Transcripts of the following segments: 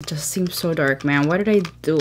It just seems so dark, man. What did I do?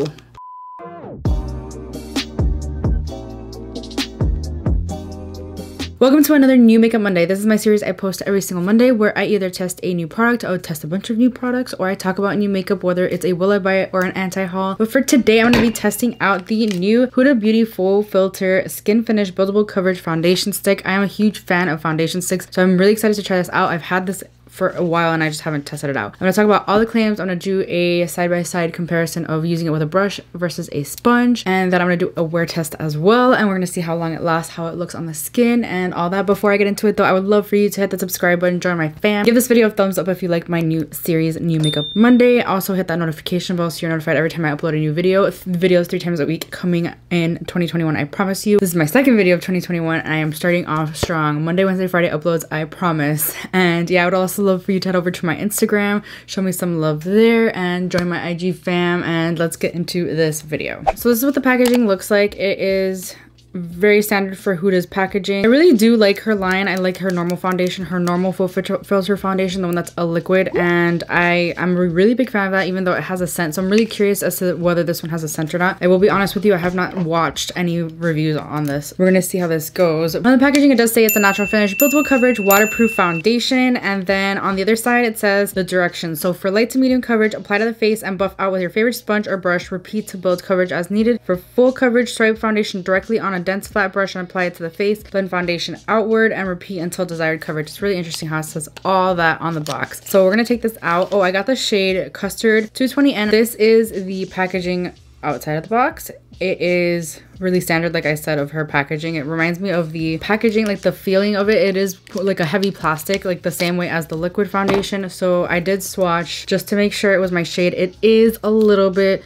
Welcome to another new makeup Monday. This is my series I post every single Monday where I either test a new product, I would test a bunch of new products, or I talk about new makeup, whether it's a will I buy it or an anti-haul. But for today, I'm going to be testing out the new Huda Beauty Faux Filter Skin Finish Buildable Coverage Foundation Stick. I am a huge fan of foundation sticks, so I'm really excited to try this out. I've had this for a while and I just haven't tested it out. I'm going to talk about all the claims. I'm going to do a side-by-side comparison of using it with a brush versus a sponge, and then I'm going to do a wear test as well, and we're going to see how long it lasts, how it looks on the skin, and all that. Before I get into it though, I would love for you to hit the subscribe button, join my fam, give this video a thumbs up if you like my new series, New Makeup Monday. Also hit that notification bell so you're notified every time I upload a new video. Videos 3 times a week coming in 2021, I promise you. This is my second video of 2021 and I am starting off strong. Monday, Wednesday, Friday uploads, I promise. And yeah, I would also love for you to head over to my Instagram, show me some love there, and join my IG fam, and let's get into this video. So this is what the packaging looks like. It is very standard for Huda's packaging. I really do like her line. I like her normal foundation, her normal full filter foundation, the one that's a liquid, and I'm a really big fan of that, even though it has a scent. So I'm really curious as to whether this one has a scent or not. I will be honest with you, I have not watched any reviews on this. We're gonna see how this goes. On the packaging, it does say it's a natural finish, buildable coverage, waterproof foundation, and then on the other side it says the directions. So for light to medium coverage, apply to the face and buff out with your favorite sponge or brush. Repeat to build coverage as needed. For full coverage, swipe foundation directly on a dense flat brush and apply it to the face. Blend foundation outward and repeat until desired coverage. It's really interesting how it says all that on the box. So we're gonna take this out. Oh, I got the shade Custard 220N. This is the packaging outside of the box. It is really standard, like I said, of her packaging. It reminds me of the packaging, like the feeling of it. It is like a heavy plastic, like the same way as the liquid foundation. So I did swatch just to make sure it was my shade. It is a little bit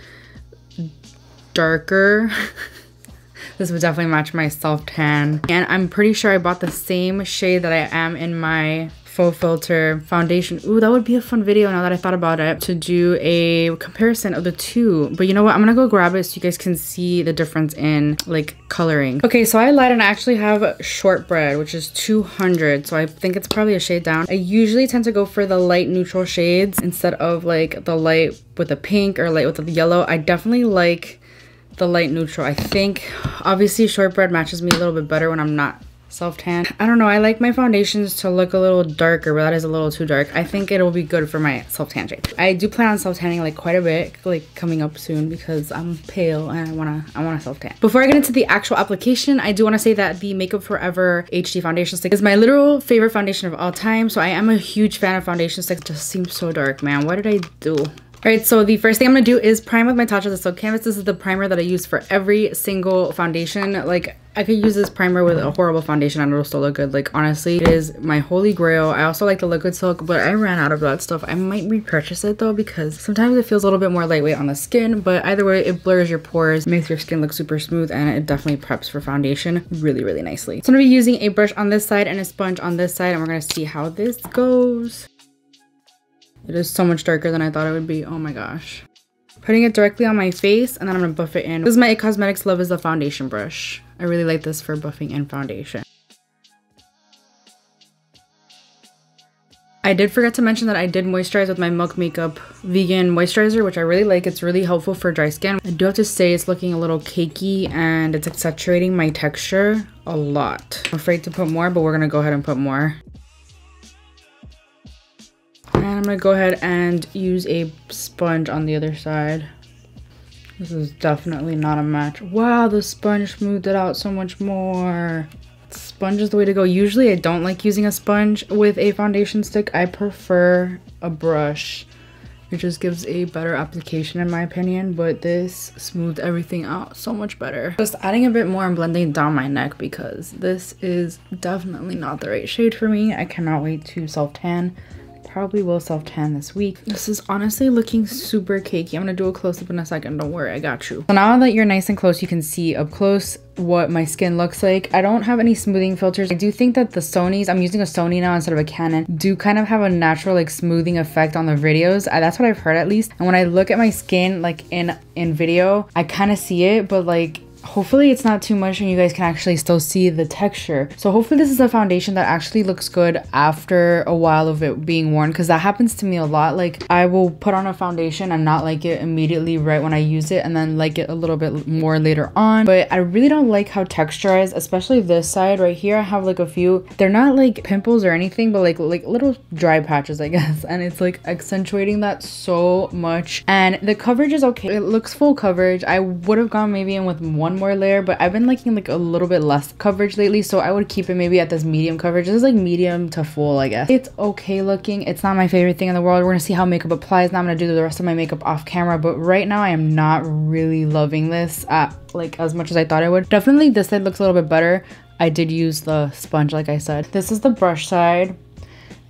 darker. This would definitely match my self tan. And I'm pretty sure I bought the same shade that I am in my Faux Filter foundation. Ooh, that would be a fun video now that I thought about it, to do a comparison of the two. But you know what? I'm gonna go grab it so you guys can see the difference in like coloring. Okay, so I lied and I actually have Shortbread, which is 200. So I think it's probably a shade down. I usually tend to go for the light neutral shades instead of like the light with the pink or light with the yellow. I definitely like the light neutral. I think obviously Shortbread matches me a little bit better when I'm not self-tan. I don't know, I like my foundations to look a little darker, but that is a little too dark. I think it'll be good for my self-tan shade. I do plan on self-tanning like quite a bit, like coming up soon, because I'm pale and I wanna self-tan. Before I get into the actual application, I do want to say that the Makeup Forever HD foundation stick is my literal favorite foundation of all time. So I am a huge fan of foundation sticks. It just seems so dark, man. What did I do? Alright, so the first thing I'm going to do is prime with my Tatcha the Silk Canvas. This is the primer that I use for every single foundation. Like, I could use this primer with a horrible foundation and it'll still look good. Like, honestly, it is my holy grail. I also like the liquid silk, but I ran out of that stuff. I might repurchase it though, because sometimes it feels a little bit more lightweight on the skin, but either way, it blurs your pores, makes your skin look super smooth, and it definitely preps for foundation really, really nicely. So I'm going to be using a brush on this side and a sponge on this side, and we're going to see how this goes. It is so much darker than I thought it would be. Oh my gosh. Putting it directly on my face, and then I'm gonna buff it in. This is my It Cosmetics Love is the foundation brush. I really like this for buffing in foundation. I did forget to mention that I did moisturize with my Milk Makeup vegan moisturizer, which I really like. It's really helpful for dry skin. I do have to say it's looking a little cakey and it's accentuating my texture a lot. I'm afraid to put more, but we're gonna go ahead and put more. And I'm gonna go ahead and use a sponge on the other side. This is definitely not a match. Wow, the sponge smoothed it out so much more. Sponge is the way to go. Usually I don't like using a sponge with a foundation stick. I prefer a brush. It just gives a better application in my opinion, but this smoothed everything out so much better. Just adding a bit more and blending down my neck, because this is definitely not the right shade for me. I cannot wait to self-tan. Probably will self-tan this week. This is honestly looking super cakey. I'm gonna do a close-up in a second, don't worry, I got you. So now that you're nice and close, you can see up close what my skin looks like. I don't have any smoothing filters. I do think that the Sonys, I'm using a Sony now instead of a Canon, do kind of have a natural like smoothing effect on the videos. That's what I've heard at least. And when I look at my skin like in video, I kind of see it, but like hopefully it's not too much and you guys can actually still see the texture. So hopefully this is a foundation that actually looks good after a while of it being worn, because that happens to me a lot. Like I will put on a foundation and not like it immediately right when I use it, and then like it a little bit more later on. But I really don't like how texturized, especially this side right here. I have like a few, they're not like pimples or anything, but like little dry patches, I guess, and it's like accentuating that so much. And the coverage is okay, it looks full coverage. I would have gone maybe in with one more layer, but I've been liking like a little bit less coverage lately, so I would keep it maybe at this medium coverage. This is like medium to full, I guess. It's okay looking. It's not my favorite thing in the world. We're gonna see how makeup applies. Now I'm gonna do the rest of my makeup off camera, but right now I am not really loving this like as much as I thought I would. Definitely this side looks a little bit better. I did use the sponge like I said. This is the brush side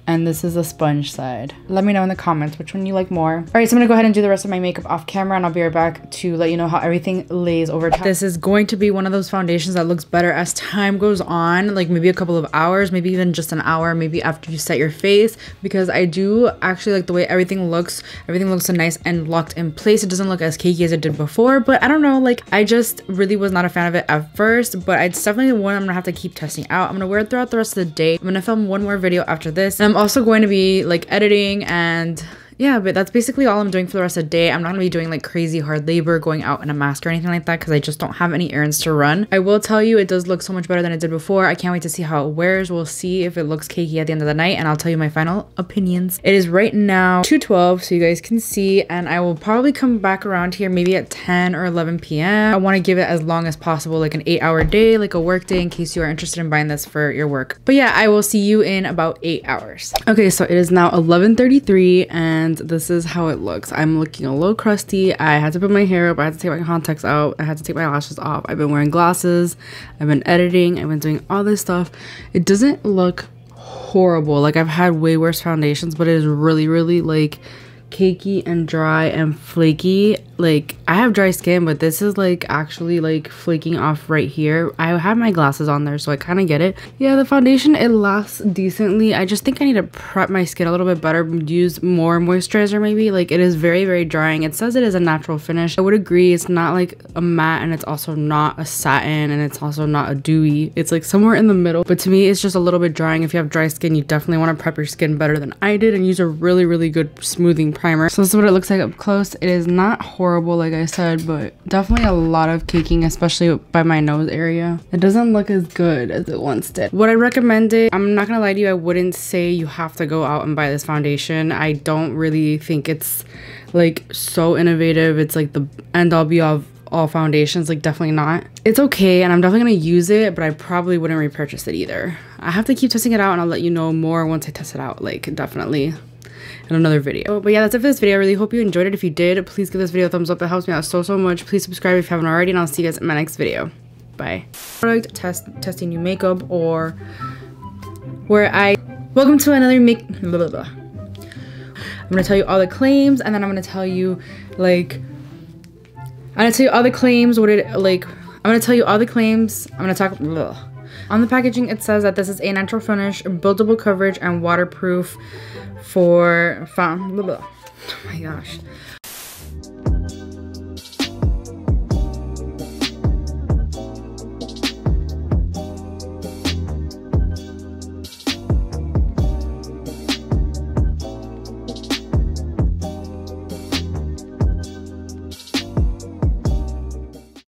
and this is the sponge side. Let me know in the comments which one you like more. All right, so I'm gonna go ahead and do the rest of my makeup off camera, and I'll be right back to let you know how everything lays over time. This is going to be one of those foundations that looks better as time goes on, like maybe a couple of hours, maybe even just an hour, maybe after you set your face, because I do actually like the way everything looks. Everything looks so nice and locked in place. It doesn't look as cakey as it did before, but I don't know, like I just really was not a fan of it at first, but it's definitely one I'm gonna have to keep testing out. I'm gonna wear it throughout the rest of the day. I'm gonna film one more video after this, and I'm also going to be like editing, and yeah, but that's basically all I'm doing for the rest of the day. I'm not gonna be doing like crazy hard labor going out in a mask or anything like that, because I just don't have any errands to run. I will tell you, it does look so much better than it did before. I can't wait to see how it wears. We'll see if it looks cakey at the end of the night, and I'll tell you my final opinions. It is right now 2:12, so you guys can see, and I will probably come back around here maybe at 10 or 11 p.m. I want to give it as long as possible, like an 8-hour day, like a work day, in case you are interested in buying this for your work. But yeah, I will see you in about 8 hours. Okay, so it is now 11:33, and this is how it looks. I'm looking a little crusty. I had to put my hair up. I had to take my contacts out. I had to take my lashes off. I've been wearing glasses. I've been editing. I've been doing all this stuff. It doesn't look horrible. Like I've had way worse foundations, but it is really like cakey and dry and flaky. Like I have dry skin, but this is like actually like flaking off right here. I have my glasses on there, so I kind of get it. Yeah, the foundation, it lasts decently. I just think I need to prep my skin a little bit better, use more moisturizer maybe. Like it is very drying. It says it is a natural finish. I would agree. It's not like a matte, and it's also not a satin, and it's also not a dewy. It's like somewhere in the middle, but to me it's just a little bit drying. If you have dry skin, you definitely want to prep your skin better than I did and use a really good smoothing primer. So this is what it looks like up close. It is not horrible like I said, but definitely a lot of caking, especially by my nose area. It doesn't look as good as it once did. Would I recommend it? I'm not gonna lie to you, I wouldn't say you have to go out and buy this foundation. I don't really think it's like so innovative. It's like the end all be all foundations, like definitely not. It's okay, and I'm definitely gonna use it, but I probably wouldn't repurchase it either. I have to keep testing it out, and I'll let you know more once I test it out, like definitely in another video. But yeah, that's it for this video. I really hope you enjoyed it. If you did, please give this video a thumbs up. It helps me out so much. Please subscribe if you haven't already, and I'll see you guys in my next video. Bye. Product testing new makeup, or where I welcome to another I'm gonna tell you all the claims, and then I'm gonna tell you like all the claims, what it like. I'm gonna tell you all the claims. I'm gonna talk on the packaging. It says that this is a natural finish, buildable coverage, and waterproof for oh my gosh,